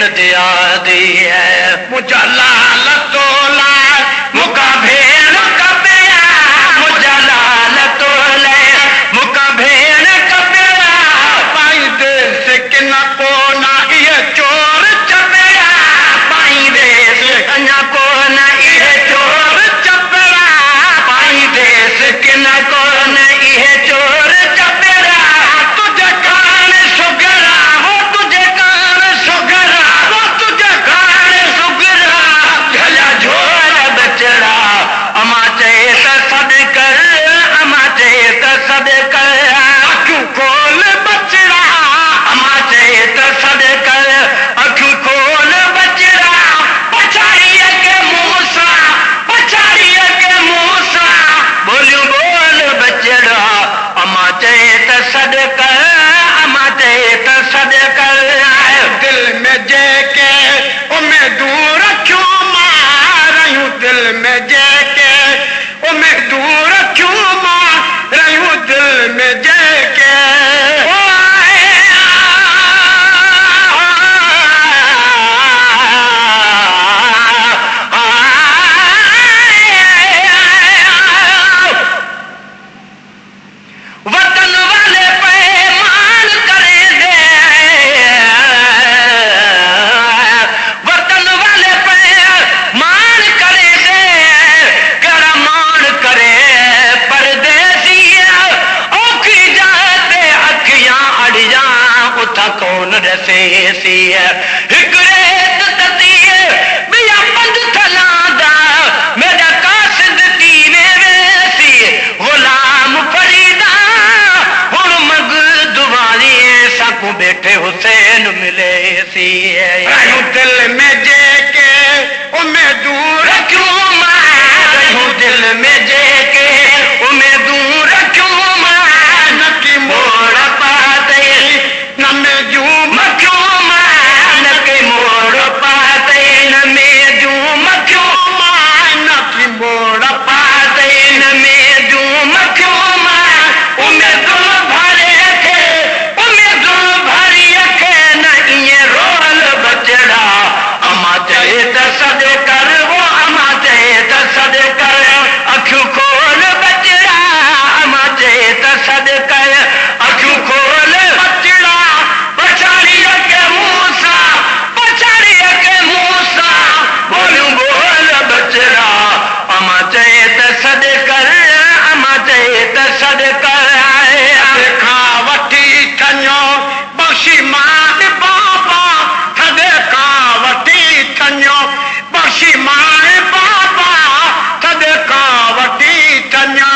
भेण दिया दी है मुझा लाल तोला मुका भेण कपिया मुझा लाल तोले मुका भेण कपिया पाई देश के न कोना ये चोर चपया पाई देश अञा कोना ये चोर चपया पाई देश के न कोना ये चोर चपया तुझे कान सुगरा हो तुझे कान सुगरा हो तुझे कान सुगरा झला झोर बचड़ा अमा चेत सद कर अमा चेत सद कर अखू खोल बचड़ा अमा चेत सद कर अखू खोल बचड़ा पछाड़िए के मूसा पछाड़िए के मूसा बोलियो बोल बचड़ा अमा चेत सद कर अमा चेत सद कर दिल में जेके उमे दूर क्यों मारूं दिल में जेके उमे दूर क्यों मारूं दिल में जेके वतन वाले पैमान करे दे वतन वाले पैमान करे दे करमान करे परदेसी औखी जाते अखियां अड़ियां उथा कौन रसेसी हिक रेत तती बिया पंज थलांदा मेरा कासिद कीने वेसी गुलाम फरीदा हुन मग दुआली सकू बैठे हुसैन मिले सी दिल में जेके उमे दूर क्यों मारूं दिल में जेके उमे दूर क्यों मार नकी मोड़ पाते न में जूम क्यों मार नकी मोड़ पाते न में जूम क्यों मार नकी मोड़ पाते न में जूम क्यों मार उमे दुल भरे थे उमे दुल भरी खे न इए रोल बचड़ा अमा चेत सद कर वो अमा चेत सद कर अखियूं खोल बचड़ा अमा चेत सद कर अखियूं खोल बचड़ा पछाड़िए के मूसा पछाड़िए के मूसा बोलूं बोल बचड़ा अमा चेत सद कर अमा चेत सद कर देखा वठी थञो बख्शी मां बाबा थदे का वठी थञो बख्शी मां बाबा थदे का वठी थञो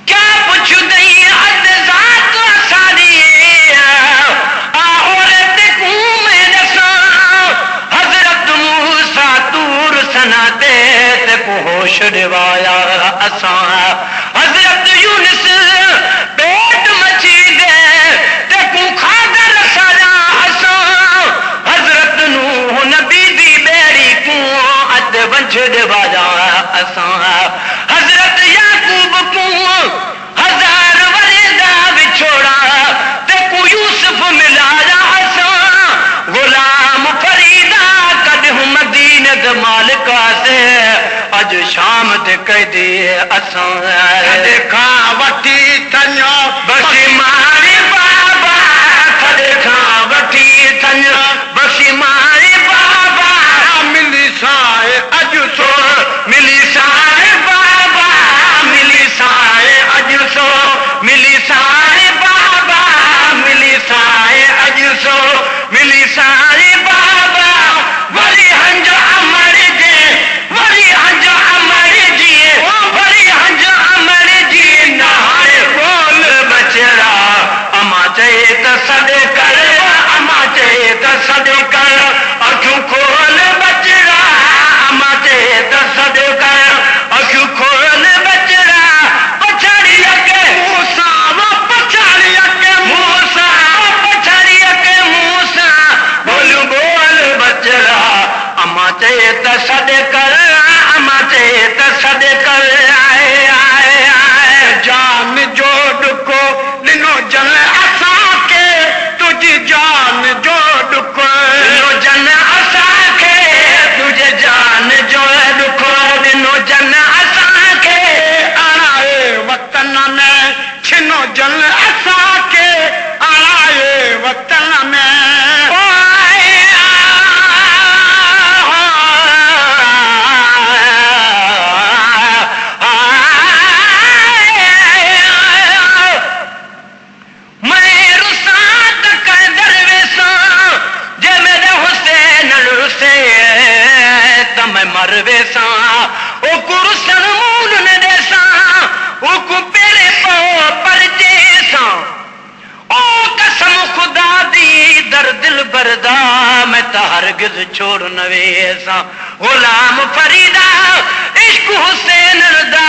क्या पुछ दई अद जात सारी औरत को मेरे सा हजरत मूसा दूर सनाते ते को होश दिवाया असा हजरत यूनुस पेट मची दे ते को खादर सजा असा हजरत नूह नबी दी बेड़ी को अद वंश दिवाया असा हजरत याकूब को हजार वरेदा विछोड़ा ते को यूसुफ मिलाया असा गुलाम फरीदा कद मदीने दे मालिका से अज शाम ते कह दे असा देखा वठी थञो बसी मारी बाबा देखा वठी थञो बसी मारी बाबा मिली साए अज सो मिली साए बाबा मिली साए अज सो मिली साए बाबा मिली साए अज सो मिली साए बाबा वरी हंज अमर जे वरी हंज अमर जी वरी हंज अमर जी नारे बोल बचड़ा अमा चेत सद कर अमा चेत सद कर अखियूं खोल बचड़ा अमा चेत सद कर अखियूं खोल बचड़ा पछाड़िए के मूसा वो पछाड़िए के मूसा पछाड़िए के मूसा बोल बोल बचड़ा अमा चेत मैं मर वेसा ओ कुरसन मूल ने देसा ओ को पेरे पो पर जेसा ओ कसम खुदा दी दर दिल बरदा मैं तो हरगिज छोड़ न वेसा गुलाम फरीदा इश्क हुसैन दा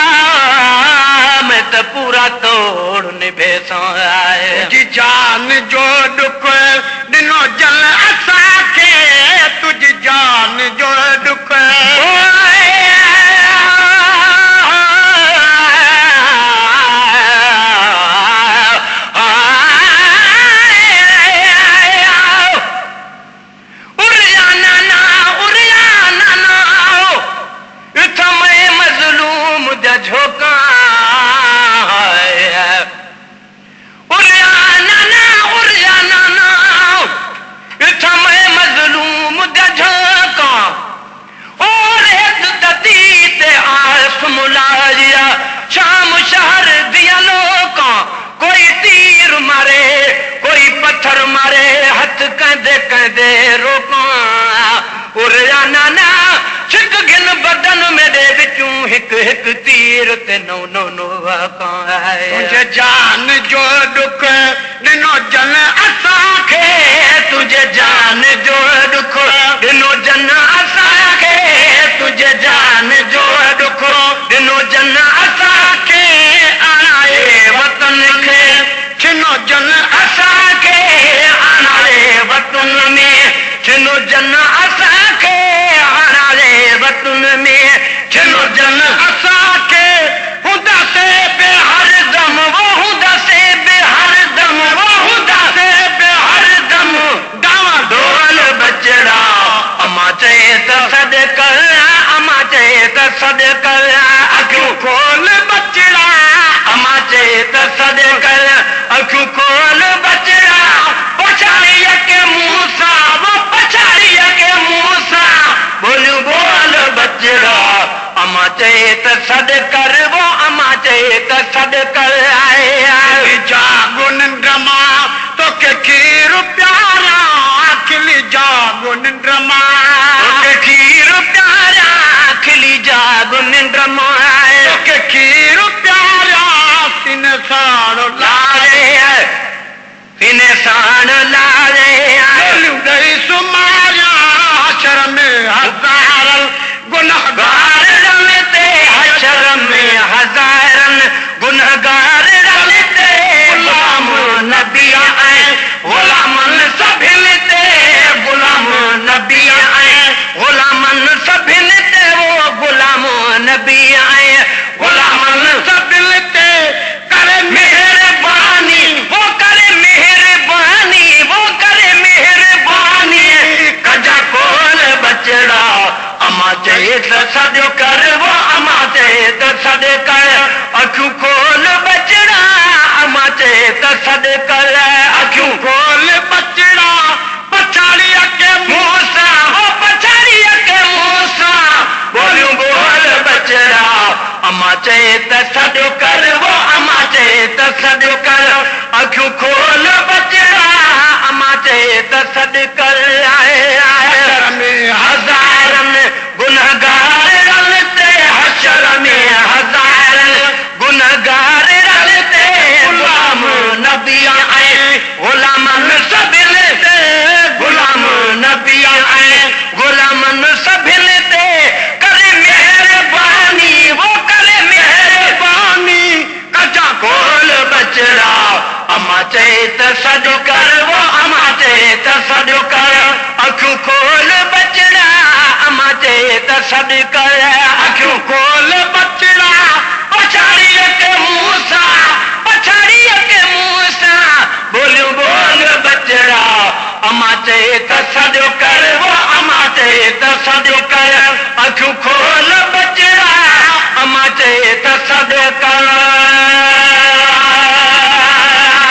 मैं तो पूरा तोड़ निभेसा तुझी जान जो दुख दिनो जल असा के तुझी जान जो दुख शाम शहर दिया लोग कोई तीर मारे कोई पत्थर मारे हथ कहदे कहदे रोका उरिया नाना छिक गिन बदन मेरे बिचू हिक हिक तीर ते नो नो नो तुझे जान जो दुख दिनो जन असा के तुझे जान जो दुख दिनो जन असा के तुझे जान जो दुख दिनो जन असा के आए वतन के छिनो जन असा के आए वतन में छिनो जन असा के आए वतन में छिनो जन असा के हुदा से बेहर दम वो हुदा से बेहर दम वो हुदा से बेहर दम दावा ढोल बचड़ा अमा चेत सद कर अमा चेत सद कर अखियों खोल बचड़ा अमा चेत सद कर अखियों खोल बचड़ा पछाड़िया के मूसा वो पछाड़िया के मूसा बोलू बोल बचड़ा अमा चेत सद कर वो अमा चेत सद कर आए जागो निंद्रमा तो के खीर प्यारा खिली जागो निंद्रमा के खीर प्यारा खिली जागो निंद्रमा तो के खीर प्यारा सिन साड़ो लारे सिने साण लारे गई सुमाया हशर में हजारन गुनहगार रलते हशर में हजारन गुनहगार रलते गुलाम नबी आए गुलामन सभिलते गुलाम नबी आए गुलामन सभिलते वो गुलाम नबी आए गुलामन सभिलते करे मेहरबानी वो करे मेहरबानी वो करे मेहरबानी कजा कोल बचड़ा अमा चेत सदो कर वो अमा चेत सद कर अखियों खोल बचड़ा अमा चेत सद कर अखियों खोल बचड़ा पछाड़िया के मूसा हो पछाड़िया के मूसा बोलू बोल बचड़ा अमा चेत सदो कर वो अमा चेत सदो कर अखियों खोल बचड़ा अमा चेत सद कर हशर में हजारन गुनहगार रलते हशर में हजारन गुनहगार रलते गुलाम नबी आए गुलामन सभिलते गुलाम नबी आए गुलामन सभिलते करे मेहरबानी वो करे मेहरबानी कजा कोल बचड़ा अमा चेत सजो कर वो अमा चेत सजो कर अखियों खोल बचड़ा अमा चेत सद कर अखियों खोल बचड़ा पछाड़िया के मूसा पछाड़िया के मूसा बोलू बोल बचड़ा अमा चेत सजो कर वो अमा चेत सजो कर अखियों खोल बचड़ा अमा चेत सद